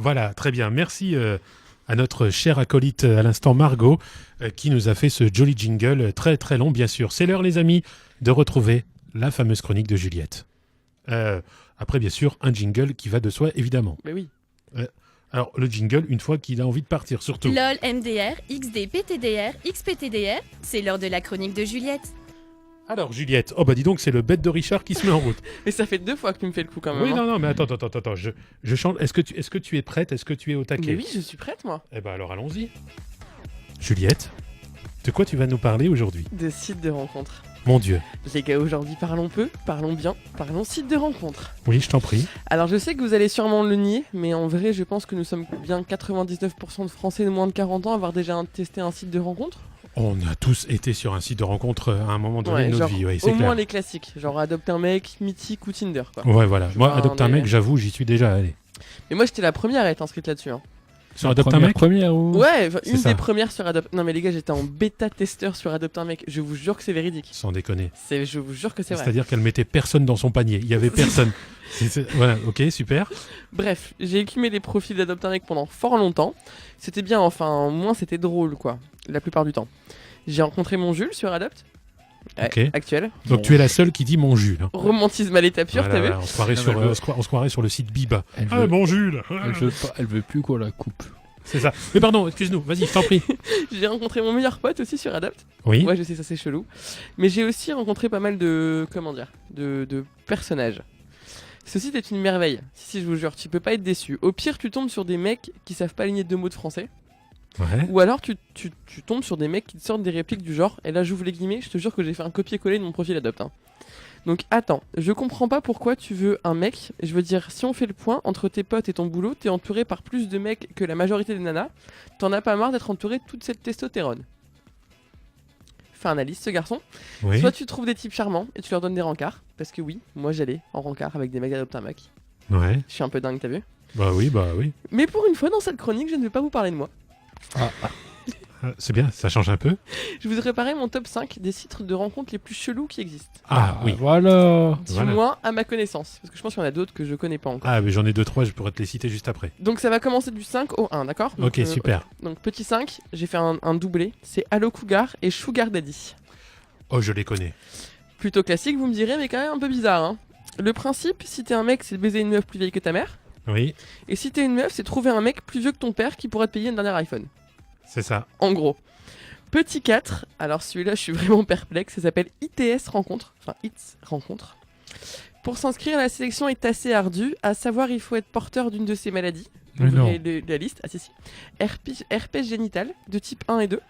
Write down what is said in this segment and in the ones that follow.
Voilà, très bien. Merci à notre chère acolyte à l'instant Margot qui nous a fait ce joli jingle très très long, bien sûr. C'est l'heure, les amis, de retrouver la fameuse chronique de Juliette. Après, bien sûr, un jingle qui va de soi, évidemment. Mais oui. Alors, le jingle, une fois qu'il a envie de partir, surtout. LOL, MDR, XD, PTDR, XPTDR, c'est l'heure de la chronique de Juliette. Alors, Juliette, oh bah dis donc, c'est le bête de Richard qui se met en route. Et ça fait 2 fois que tu me fais le coup quand même. Oui, hein. non, mais attends, je chante. Est-ce que tu es prête? Est-ce que tu es au taquet? Mais oui, je suis prête moi. Eh ben alors, allons-y. Juliette, de quoi tu vas nous parler aujourd'hui? De sites de rencontres. Mon Dieu. Les gars, aujourd'hui, parlons peu, parlons bien, parlons sites de rencontres. Oui, je t'en prie. Alors, je sais que vous allez sûrement le nier, mais en vrai, je pense que nous sommes bien 99% de Français de moins de 40 ans à avoir déjà testé un site de rencontre. On a tous été sur un site de rencontre à un moment donné de notre genre, vie, ouais, au c'est clair. moins les classiques, genre Adopte un mec, Mythique ou Tinder, quoi. Ouais, voilà. Moi, Enfin, Adopte un des- mec, j'avoue, j'y suis déjà allé. Mais moi, j'étais la première à être inscrite là-dessus. Hein. Sur Adopte un mec? Première ou... Ouais, enfin, C'est une ça. des premières sur Adopte. Non, mais les gars, j'étais en bêta-testeur sur Adopte un mec. Je vous jure que c'est véridique. Sans déconner. Je vous jure que c'est vrai. C'est-à-dire qu'elle mettait personne dans son panier. Il y avait personne. Voilà, ok, super. Bref, j'ai écumé les profils d'Adopte un mec pendant fort longtemps. C'était bien, enfin, au moins c'était drôle, quoi. La plupart du temps. J'ai rencontré mon Jules sur Adopte. Ouais, Ok. Actuel. Donc tu es la seule qui dit mon Jules. hein. Romantisme à l'état pur, Voilà, t'as vu voilà, on se croirait Non, sur, mais elle on se croirait sur le site Biba. Elle Ah, veut- mon Jules. Elle veut plus qu'on la coupe. C'est ça. Mais pardon, excuse-nous, vas-y, je t'en prie. J'ai rencontré mon meilleur pote aussi sur Adopte. Oui. Ouais, je sais, ça c'est chelou. Mais j'ai aussi rencontré pas mal de. Comment dire de personnages. Ce site est une merveille. Si, je vous jure, tu peux pas être déçu. Au pire, tu tombes sur des mecs qui savent pas aligner 2 mots de français. Ouais. Ou alors, tu tombes sur des mecs qui te sortent des répliques du genre. Et là, j'ouvre les guillemets, je te jure que j'ai fait un copier-coller de mon profil Adopte. hein. Donc, attends, je comprends pas pourquoi tu veux un mec. Je veux dire, si on fait le point entre tes potes et ton boulot, t'es entouré par plus de mecs que la majorité des nanas. T'en as pas marre d'être entouré de toute cette testostérone. Fais un analyse, ce garçon. Oui. Soit tu trouves des types charmants et tu leur donnes des rencarts. Parce que oui, moi j'allais en rencard avec des mecs d'Adopte un mec. Ouais. Je suis un peu dingue, t'as vu? Bah oui. Mais pour une fois dans cette chronique, je ne vais pas vous parler de moi. Ah, c'est bien, ça change un peu. Je vous ai préparé mon top 5 des sites de rencontres les plus chelous qui existent. Ah oui. Voilà. Du Voilà. moins à ma connaissance. Parce que je pense qu'il y en a d'autres que je connais pas encore. Ah, mais j'en ai 2-3, je pourrais te les citer juste après. Donc ça va commencer du 5 au 1, d'accord? Donc, Ok, super. Donc petit 5, j'ai fait un doublé. C'est Allo Cougar et Sugar Daddy. Oh, je les connais. Plutôt classique, vous me direz, mais quand même un peu bizarre. Hein. Le principe, si t'es un mec, c'est de baiser une meuf plus vieille que ta mère. Oui, Et si t'es une meuf, c'est de trouver un mec plus vieux que ton père qui pourra te payer une dernière iPhone. c'est ça. En gros. Petit 4, alors celui-là je suis vraiment perplexe, ça s'appelle ITS Rencontre, enfin ITS Rencontre. Pour s'inscrire, la sélection est assez ardue, à savoir il faut être porteur d'une de ces maladies. Mais Vous non. verrez la liste, ah si si. Herpès génital de type 1 et 2,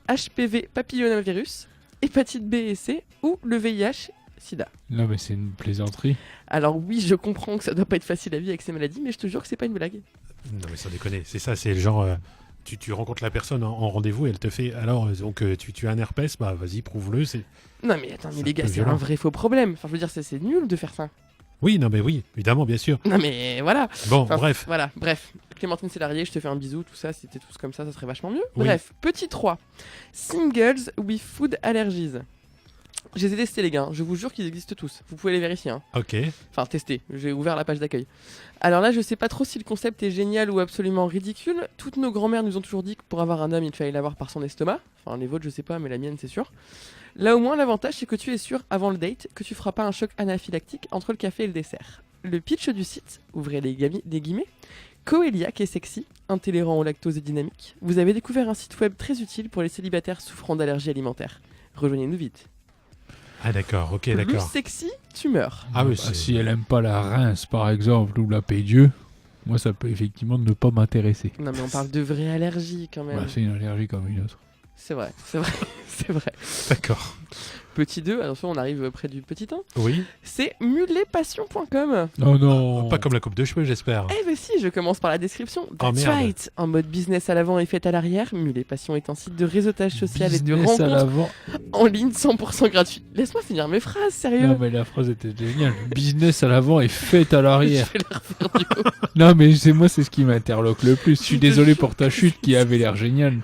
HPV papillomavirus, hépatite B et C ou le VIH sida. Non, mais c'est une plaisanterie. Alors oui, je comprends que ça doit pas être facile à vivre avec ces maladies, mais je te jure que c'est pas une blague. Non, mais sans déconner. C'est ça, c'est le genre. Tu rencontres la personne en rendez-vous et elle te fait. Alors, donc, tu as un herpès, bah vas-y, prouve-le. Non mais attends, mais C'est les un gars, peu c'est violent. un vrai faux problème. Enfin je veux dire, c'est nul de faire ça. Oui, non, mais oui, évidemment, bien sûr. Non mais voilà. Bon, Enfin, bref. Voilà, bref. Clémentine Sélarié, je te fais un bisou, tout ça, si c'était tous comme ça serait vachement mieux. Oui. Bref, petit 3. Singles with food allergies. Je les ai testés les gars, hein. Je vous jure qu'ils existent tous. Vous pouvez les vérifier. Hein. Ok. Enfin, tester, j'ai ouvert la page d'accueil. Alors là, je sais pas trop si le concept est génial ou absolument ridicule. Toutes nos grand-mères nous ont toujours dit que pour avoir un homme, il fallait l'avoir par son estomac. Enfin, les vôtres, je sais pas, mais la mienne, c'est sûr. Là, au moins, l'avantage, c'est que tu es sûr, avant le date, que tu feras pas un choc anaphylactique entre le café et le dessert. Le pitch du site, ouvrez des guillemets, coéliaque et sexy, intolérant au lactose et dynamique. Vous avez découvert un site web très utile pour les célibataires souffrant d'allergies alimentaires. Rejoignez-nous vite. Ah, d'accord, ok, Plus d'accord. sexy, tu meurs. Ah oui, Bah, c'est- si elle aime pas la rince, par exemple, ou la Pédieu, moi, ça peut effectivement ne pas m'intéresser. Non mais on parle de vraies allergies quand même. Bah, c'est une allergie comme une autre. C'est vrai, c'est vrai, c'est vrai. D'accord. Petit 2, attention, on arrive près du petit 1. Oui. C'est muletpassion.com. Oh non. Pas comme la coupe de cheveux, j'espère. Eh ben si, je commence par la description. Oh, That's merde. right. En mode business à l'avant et fête à l'arrière, Mulet Passion est un site de réseautage social et de Business à rencontres l'avant. en ligne 100% gratuit. Laisse-moi finir mes phrases, sérieux. Non, mais la phrase était géniale. Business à l'avant et fête à l'arrière. Je vais la refaire du coup. Non, mais c'est ce qui m'interloque le plus. Je suis Je te désolé jure. pour ta chute qui avait l'air géniale.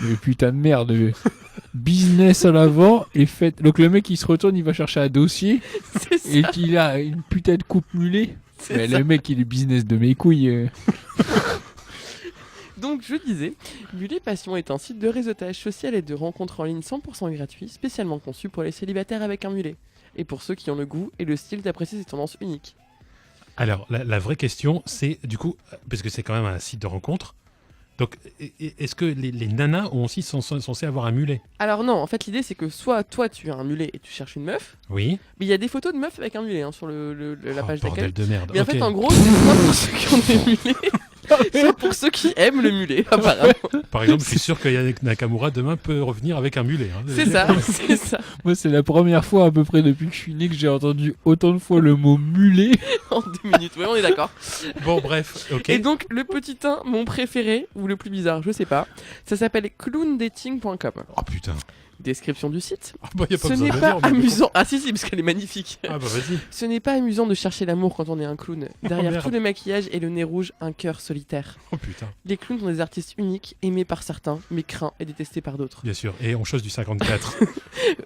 Mais putain de merde. Business à l'avant et fête. Donc le mec il se retourne, il va chercher un dossier C'est et ça. qu'il a une putain de coupe mulet. C'est Mais ça. le mec il est business de mes couilles. Donc je disais, Mulet Passion est un site de réseautage social et de rencontres en ligne 100% gratuit, spécialement conçu pour les célibataires avec un mulet. Et pour ceux qui ont le goût et le style d'apprécier ces tendances uniques. Alors, la vraie question, c'est du coup, parce que c'est quand même un site de rencontre, donc est-ce que les nanas ont aussi sont censées avoir un mulet? Alors non, en fait l'idée c'est que soit toi tu as un mulet et tu cherches une meuf, Oui. mais il y a des photos de meufs avec un mulet sur la page d'accueil. Bordel de merde. Mais Ok. en fait en gros c'est soit pour ceux qui ont des mulets, soit pour ceux qui aiment le mulet apparemment. Par exemple, je suis sûr que Yannick Nakamura demain peut revenir avec un mulet. Hein. C'est ça, c'est ça. Moi, c'est la première fois à peu près depuis que je suis né que j'ai entendu autant de fois le mot mulet. En 2 minutes, oui on est d'accord. Bon, bref, ok. Et donc le petit 1, mon préféré, ou le plus bizarre, je sais pas, ça s'appelle clowndating.com. Oh putain. Description du site. Ah bah, y a pas Ce besoin n'est de pas dire, mais- amusant. Ah si, parce qu'elle est magnifique. Ah bah vas-y. Ce n'est pas amusant de chercher l'amour quand on est un clown. Derrière merde. tout le maquillage et le nez rouge, un cœur solitaire. Oh putain. Les clowns sont des artistes uniques, aimés par certains, mais craints et détestés par d'autres. Bien sûr. Et on chose du 54.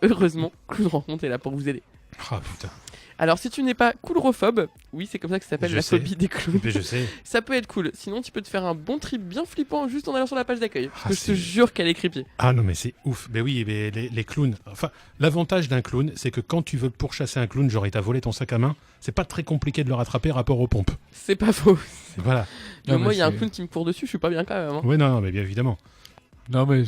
Heureusement, Clown Rencontre est là pour vous aider. Ah putain. Alors si tu n'es pas coulrophobe, oui c'est comme ça que ça s'appelle Je la sais. phobie des clowns, Mais je sais. ça peut être cool. Sinon tu peux te faire un bon trip bien flippant juste en allant sur la page d'accueil. Parce Ah, que je te c'est- jure qu'elle est creepy. Ah non mais c'est ouf. Mais oui, mais les clowns. Enfin, l'avantage d'un clown, c'est que quand tu veux pourchasser un clown, genre il t'a volé ton sac à main, c'est pas très compliqué de le rattraper rapport aux pompes. C'est pas faux. Voilà. Mais Non, moi mais il y a un c'est- clown qui me court dessus, je suis pas bien quand même. Hein. Oui, non, mais bien évidemment. Non, mais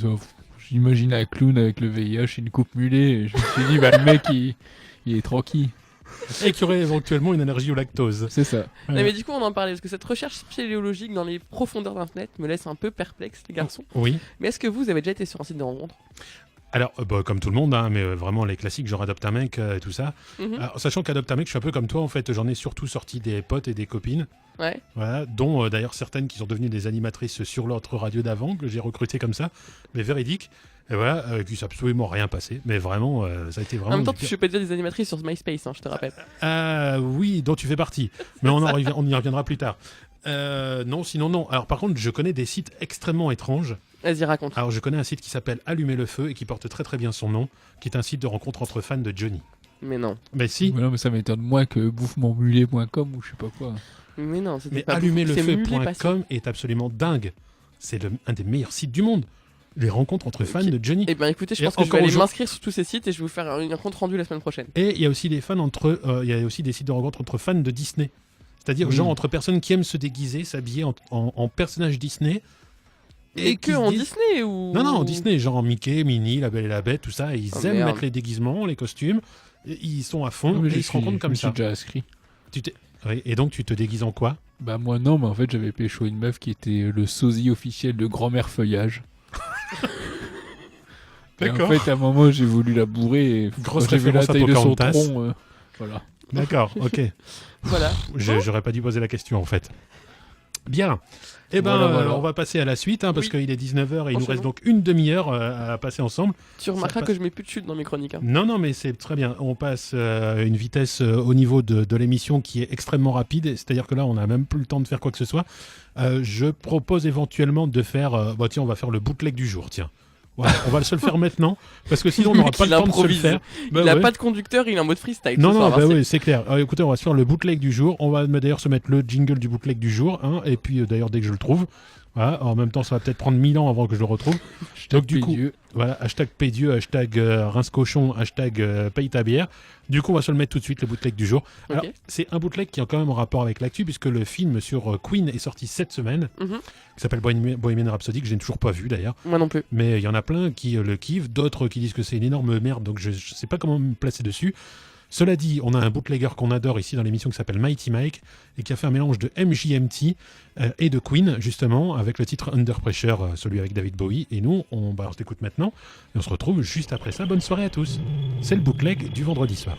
j'imagine un clown avec le VIH et une coupe mulet. Et je me suis dit, bah, le mec, il est tranquille. Et qui aurait éventuellement une allergie au lactose. C'est ça. Non, mais du coup on en parlait parce que cette recherche spéléologique dans les profondeurs d'internet me laisse un peu perplexe les garçons. Oui. Mais est-ce que vous avez déjà été sur un site de rencontre? Alors, bah, comme tout le monde, hein, mais vraiment les classiques, genre Adopte un mec et tout ça. Mhm. Alors, sachant qu'Adopte un mec, je suis un peu comme toi, en fait, j'en ai surtout sorti des potes et des copines. Ouais. Voilà, dont d'ailleurs certaines qui sont devenues des animatrices sur l'autre radio d'avant, que j'ai recruté comme ça, mais véridiques. Et voilà, qui s'est absolument rien passé, mais vraiment, ça a été En vraiment. même temps, tu fais pas déjà des animatrices sur MySpace, hein, je te rappelle. Oui, dont tu fais partie, mais on y reviendra plus tard. Non, sinon non. Alors par contre, je connais des sites extrêmement étranges. Vas-y, raconte. Alors je connais un site qui s'appelle Allumer le feu et qui porte très très bien son nom, qui est un site de rencontre entre fans de Johnny. Mais non. Mais si, Ouais, non, mais ça m'étonne moins que bouffemonmulet.com ou je sais pas quoi. Mais non, c'était mais pas c'est Mulet Passion. allumerlefeu.com est absolument dingue. C'est un des meilleurs sites du monde. Les rencontres entre fans Ok. de Johnny. Eh ben écoutez, je Et pense que je vais encore aller aujourd'hui- m'inscrire sur tous ces sites et je vais vous faire un compte rendu la semaine prochaine. Et il y a aussi des il y a aussi des sites de rencontres entre fans de Disney. C'est-à-dire Oui. genre entre personnes qui aiment se déguiser, s'habiller en personnages Disney. Et que qui se en disent- Disney ou Non, non, en Disney, genre Mickey, Minnie, La Belle et la Bête, tout ça. Et ils Oh, aiment merde. mettre les déguisements, les costumes. Et ils sont à fond Non, mais et je ils se rencontrent je comme me suis ça. déjà inscrit. Oui, et donc tu te déguises en quoi? Bah, moi, non, mais en fait, j'avais pécho une meuf qui était le sosie officiel de Grand-mère Feuillage. Et en fait, à un moment, j'ai voulu la bourrer et Grosse quand j'ai vu la référence à taille de son Pocahontas. tronc, voilà. D'accord, ok. Voilà. J'aurais pas dû poser la question en fait. Bien. Eh ben, Voilà. on va passer à la suite, hein, parce Oui. qu'il est 19h et il nous Enchaînons. reste donc une demi-heure à passer ensemble. Tu remarqueras passe. que je mets plus de chute dans mes chroniques. Hein. Non, non, mais c'est très bien. On passe à une vitesse au niveau de l'émission qui est extrêmement rapide. C'est-à-dire que là, on n'a même plus le temps de faire quoi que ce soit. Je propose éventuellement de faire... tiens, on va faire le bootleg du jour, tiens. Voilà, on va se le faire maintenant, parce que sinon on n'aura mec, pas il le temps de se le improvise. faire. Bah il a ouais. pas de conducteur, il est en mode freestyle. Non, ce non, soir, bah hein, oui, c'est clair. Alors, écoutez, on va se faire le bootleg du jour. On va d'ailleurs se mettre le jingle du bootleg du jour. Hein, et puis, d'ailleurs, dès que je le trouve. Voilà, en même temps, ça va peut-être prendre 1000 ans avant que je le retrouve. Donc, du coup, Pédieux. voilà, hashtag Pédieu, hashtag rince-cochon, hashtag paye ta bière. Du coup, on va se le mettre tout de suite, le bootleg du jour. Ok. Alors, c'est un bootleg qui est quand même en rapport avec l'actu, puisque le film sur Queen est sorti cette semaine, Mhm. qui s'appelle Bohemian Rhapsody, que je n'ai toujours pas vu d'ailleurs. Moi non plus. Mais il y en a plein qui le kiffent, d'autres qui disent que c'est une énorme merde, donc je ne sais pas comment me placer dessus. Cela dit, on a un bootlegger qu'on adore ici dans l'émission qui s'appelle Mighty Mike et qui a fait un mélange de MJMT et de Queen, justement, avec le titre Under Pressure, celui avec David Bowie. Et nous, on s'écoute maintenant et on se retrouve juste après ça. Bonne soirée à tous. C'est le bootleg du vendredi soir.